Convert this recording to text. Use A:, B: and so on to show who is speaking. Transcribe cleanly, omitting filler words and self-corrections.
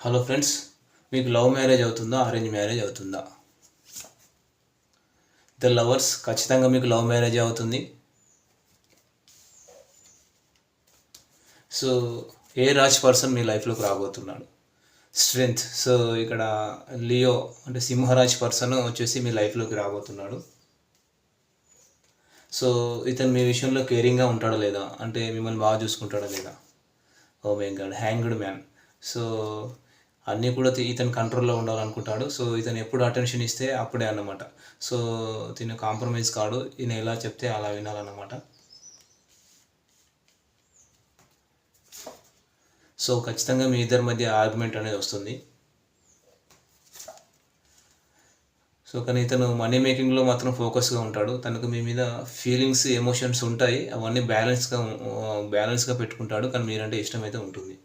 A: Hello friends, మీకు love marriage అవుతుందా, arrange marriage అవుతుందా? ద లవర్స్, ఖచ్చితంగా మీకు లవ్ మ్యారేజ్ అవుతుంది. సో ఏ రాశి పర్సన్ మీ లైఫ్లోకి రాబోతున్నాడు? స్ట్రెంగ్త్. సో ఇక్కడ లియో అంటే సింహరాశి పర్సన్ వచ్చేసి మీ లైఫ్లోకి రాబోతున్నాడు. సో ఇతను మీ విషయంలో కేరింగ్గా ఉంటాడా లేదా, అంటే మిమ్మల్ని బాగా చూసుకుంటాడా లేదా? Oh my God, hanged man. So అన్నీ కూడా ఇతని కంట్రోల్లో ఉండాలనుకుంటాడు. సో ఇతను ఎప్పుడు అటెన్షన్ ఇస్తే అప్పుడే అన్నమాట. సో తిను కాంప్రమైజ్ కాడు, ఈయన ఎలా చెప్తే అలా వినాలన్నమాట. సో ఖచ్చితంగా మీ ఇద్దరి మధ్య ఆర్గ్యుమెంట్ అనేది వస్తుంది. సో కానీ ఇతను మనీ మేకింగ్లో మాత్రం ఫోకస్గా ఉంటాడు. తనకు మీ మీద ఫీలింగ్స్, ఎమోషన్స్ ఉంటాయి, అవన్నీ బ్యాలెన్స్గా పెట్టుకుంటాడు. కానీ మీరంటే ఇష్టం అయితే ఉంటుంది.